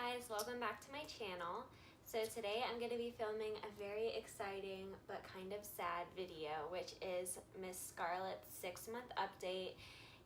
guys, welcome back to my channel. So today I'm going to be filming a very exciting but kind of sad video, which is Miss Scarlett's 6-month update.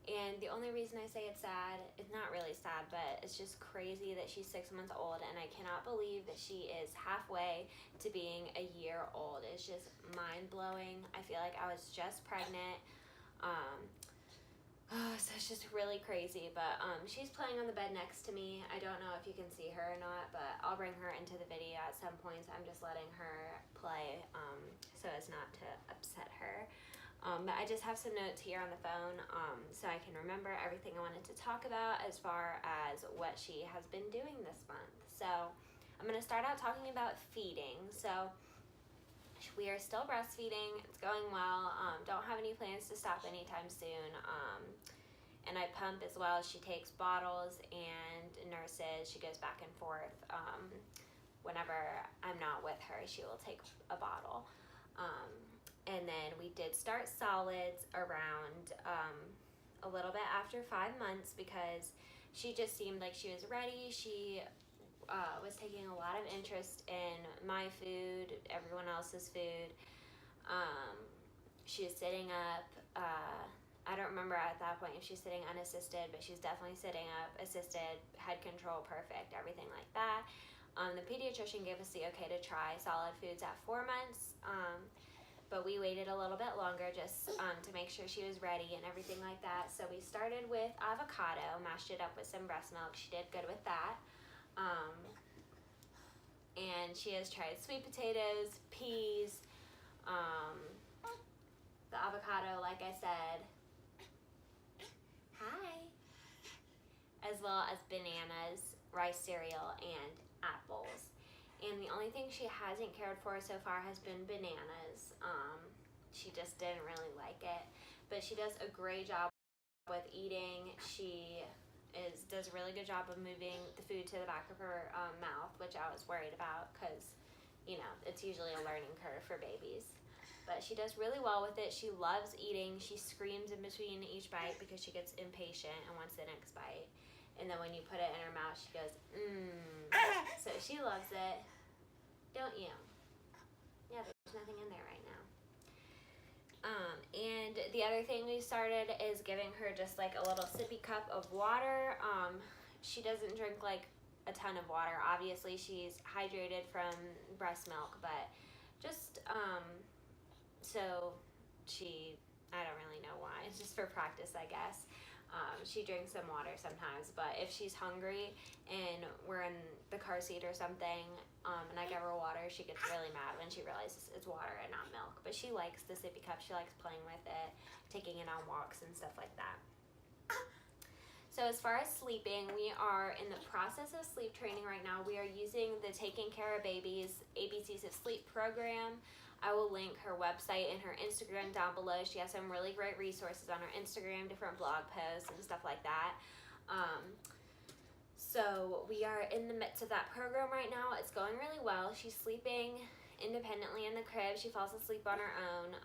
And the only reason I say it's sad, it's not really sad, but it's just crazy that she's 6 months old, and I cannot believe that she is halfway to being a year old. It's just mind-blowing. I feel like I was just pregnant. So it's just really crazy, but she's playing on the bed next to me. I don't know if you can see her or not, but I'll bring her into the video at some point. So I'm just letting her play so as not to upset her. But I just have some notes here on the phone so I can remember everything I wanted to talk about as far as what she has been doing this month. So I'm going to start out talking about feeding. So we are still breastfeeding. It's going well. Don't have any plans to stop anytime soon. And I pump as well. She takes bottles and nurses. She goes back and forth. Whenever I'm not with her, she will take a bottle. And then we did start solids around a little bit after 5 months because she just seemed like she was ready. She was taking a lot of interest in my food, everyone else's food. She was sitting up. I don't remember at that point if she's sitting unassisted, but she's definitely sitting up, assisted, head control, perfect, everything like that. The pediatrician gave us the okay to try solid foods at 4 months, but we waited a little bit longer just to make sure she was ready and everything like that. So we started with avocado, mashed it up with some breast milk. She did good with that. And she has tried sweet potatoes, peas, the avocado, like I said, as well as bananas, rice cereal, and apples. And the only thing she hasn't cared for so far has been bananas. She just didn't really like it, but she does a great job with eating. She does a really good job of moving the food to the back of her mouth, which I was worried about because, you know, it's usually a learning curve for babies. But she does really well with it. She loves eating. She screams in between each bite because she gets impatient and wants the next bite. And then when you put it in her mouth, she goes, So she loves it. Don't you? Yeah, there's nothing in there right now. And the other thing we started is giving her just like a little sippy cup of water. She doesn't drink like a ton of water. Obviously, she's hydrated from breast milk, but just so I don't really know why. It's just for practice, I guess. She drinks some water sometimes, but if she's hungry and we're in the car seat or something, and I give her water, she gets really mad when she realizes it's water and not milk. But she likes the sippy cup. She likes playing with it, taking it on walks and stuff like that. So as far as sleeping, we are in the process of sleep training right now. We are using the Taking Care of Babies ABCs of Sleep program. I will link her website and her Instagram down below. She has some really great resources on her Instagram, different blog posts and stuff like that. So we are in the midst of that program right now. It's going really well. She's sleeping independently in the crib. She falls asleep on her own.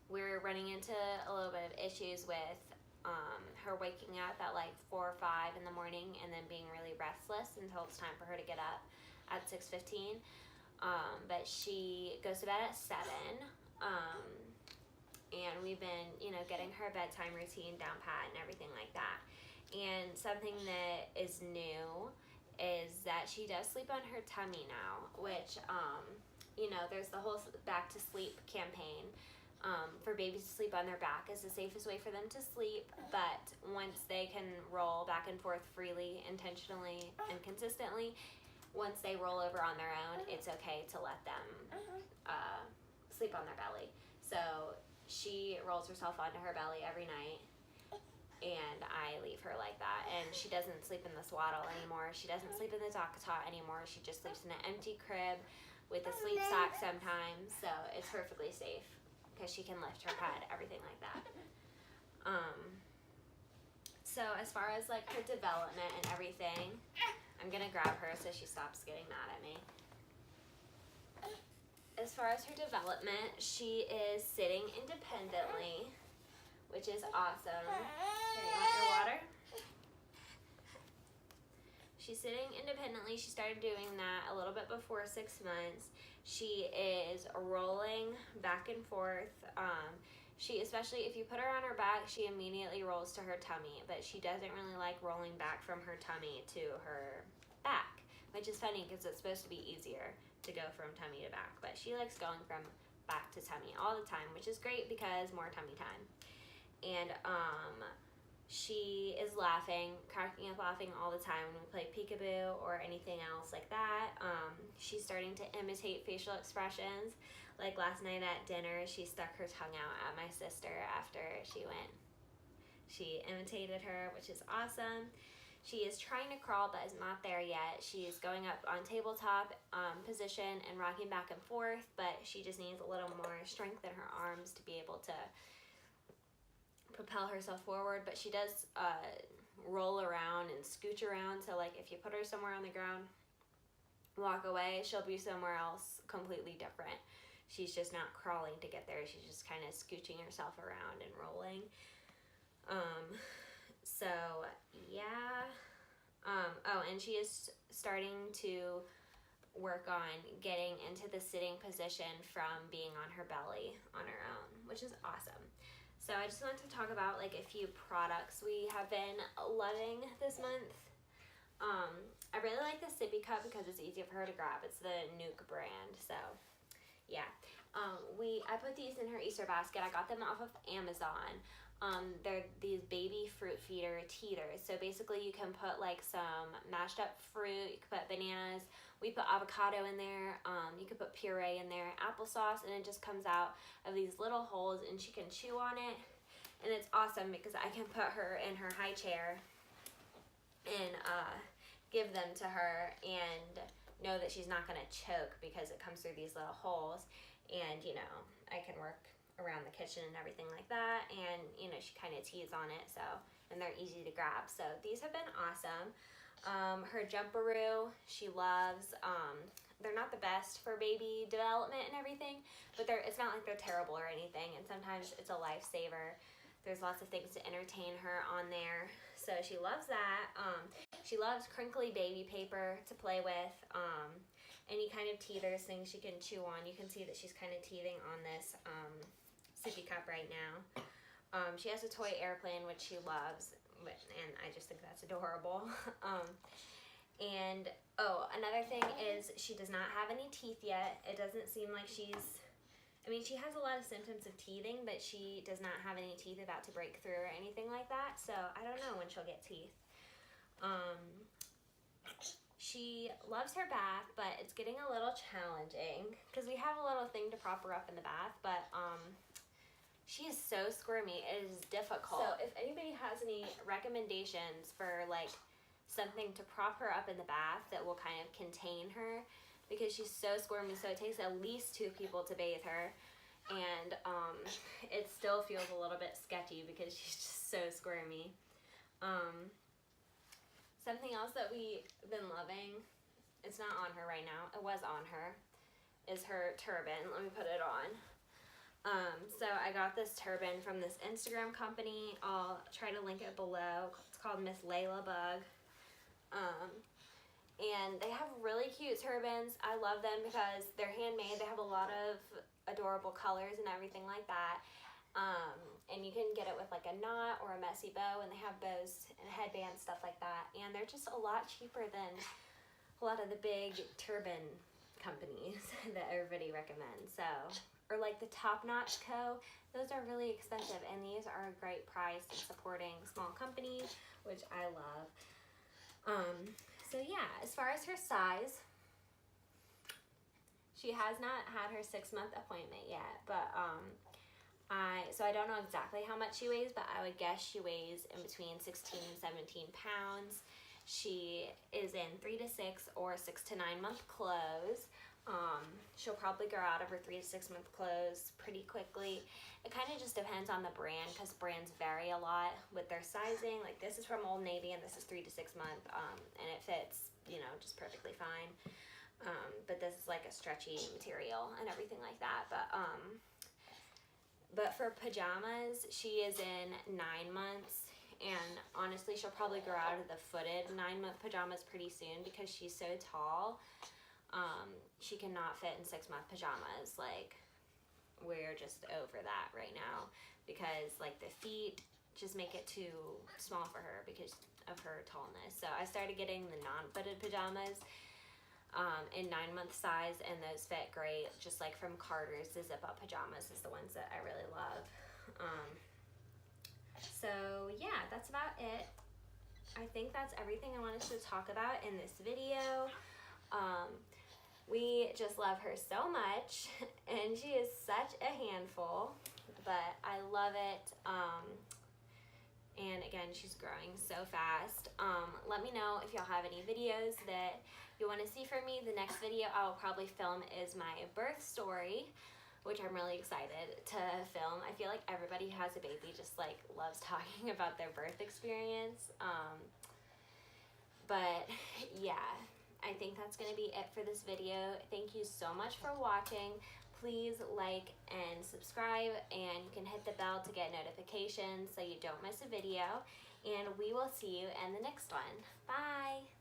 We're running into a little bit of issues with her waking up at like 4 or 5 in the morning and then being really restless until it's time for her to get up at 6:15. But she goes to bed at 7, and we've been, getting her bedtime routine down pat and everything like that. And something that is new is that she does sleep on her tummy now, which, there's the whole back to sleep campaign. For babies to sleep on their back is the safest way for them to sleep, but once they can roll back and forth freely, intentionally, and consistently, once they roll over on their own, it's okay to let them sleep on their belly. So she rolls herself onto her belly every night, and I leave her like that. And she doesn't sleep in the swaddle anymore. She doesn't sleep in the DockATot anymore. She just sleeps in an empty crib with a sleep sack sometimes, so it's perfectly safe because she can lift her head, everything like that. So as far as like her development and everything, I'm gonna grab her so she stops getting mad at me. As far as her development, she is sitting independently, which is awesome. Here, you want your water? she's sitting independently. She started doing that a little bit before 6 months. She is rolling back and forth. Especially if you put her on her back, she immediately rolls to her tummy, but she doesn't really like rolling back from her tummy to her back, which is funny because it's supposed to be easier to go from tummy to back, but she likes going from back to tummy all the time, which is great because more tummy time. And she is cracking up laughing all the time when we play peekaboo or anything else like that. She's starting to imitate facial expressions. Like last night at dinner, she stuck her tongue out at my sister after she went. She imitated her, which is awesome. She is trying to crawl, but is not there yet. She is going up on tabletop position and rocking back and forth, but she just needs a little more strength in her arms to be able to propel herself forward. But she does roll around and scooch around, so like if you put her somewhere on the ground, walk away, she'll be somewhere else completely different. She's just not crawling to get there. She's just kind of scooching herself around and rolling. So yeah. And she is starting to work on getting into the sitting position from being on her belly on her own, which is awesome. So I just wanted to talk about like a few products we have been loving this month. I really like the sippy cup because it's easy for her to grab. It's the Nuke brand, so yeah. I put these in her Easter basket. I got them off of Amazon. They're these baby fruit feeder teethers. So basically you can put like some mashed up fruit, you can put bananas, we put avocado in there, you can put puree in there, applesauce, and it just comes out of these little holes and she can chew on it. And it's awesome because I can put her in her high chair and give them to her and know that she's not gonna choke because it comes through these little holes. And you know, I can work around the kitchen and everything like that, and you know, she kind of tees on it, so, and they're easy to grab. So these have been awesome. Her jumperoo, she loves. They're not the best for baby development and everything, but it's not like they're terrible or anything, and sometimes it's a lifesaver. There's lots of things to entertain her on there, so she loves that. She loves crinkly baby paper to play with. Any kind of teethers, things she can chew on. You can see that she's kind of teething on this sippy cup right now. She has a toy airplane, which she loves, and I just think that's adorable. Another thing is she does not have any teeth yet. It doesn't seem like she has a lot of symptoms of teething, but she does not have any teeth about to break through or anything like that, so I don't know when she'll get teeth. She loves her bath, but it's getting a little challenging because we have a little thing to prop her up in the bath, but she is so squirmy. It is difficult. So if anybody has any recommendations for like something to prop her up in the bath that will kind of contain her, because she's so squirmy, so it takes at least 2 people to bathe her, and it still feels a little bit sketchy because she's just so squirmy. Something else that we've been loving, it's not on her right now, it was on her, is her turban. Let me put it on. So I got this turban from this Instagram company. I'll try to link it below. It's called Miss Layla Bug. And they have really cute turbans. I love them because they're handmade. They have a lot of adorable colors and everything like that. And you can get it with like a knot or a messy bow, and they have bows and headbands, stuff like that. And they're just a lot cheaper than a lot of the big turban companies that everybody recommends. So, or like the Top Notch Co. Those are really expensive, and these are a great price in supporting small companies, which I love. So yeah, as far as her size, she has not had her 6-month appointment yet, but so I don't know exactly how much she weighs, but I would guess she weighs in between 16 and 17 pounds. She is in 3 to 6 or 6 to 9 month clothes. She'll probably grow out of her 3 to 6 month clothes pretty quickly. It kind of just depends on the brand, because brands vary a lot with their sizing. Like this is from Old Navy, and this is 3 to 6 month, and it fits, you know, just perfectly fine. But this is like a stretchy material and everything like that. But for pajamas, she is in 9 months, and honestly she'll probably grow out of the footed 9-month pajamas pretty soon because she's so tall. She cannot fit in 6-month pajamas. Like, we're just over that right now because like the feet just make it too small for her because of her tallness. So I started getting the non-footed pajamas in 9-month size, and those fit great, just like from Carter's. The zip-up pajamas is the ones that I really love. So yeah, that's about it. I think that's everything I wanted to talk about in this video. We just love her so much, and she is such a handful, but I love it. And again, she's growing so fast. Let me know if y'all have any videos that you want to see from me. The next video I will probably film is my birth story, which I'm really excited to film. I feel like everybody who has a baby just like loves talking about their birth experience. But yeah, I think that's going to be it for this video. Thank you so much for watching. Please like and subscribe, and you can hit the bell to get notifications so you don't miss a video. And we will see you in the next one. Bye!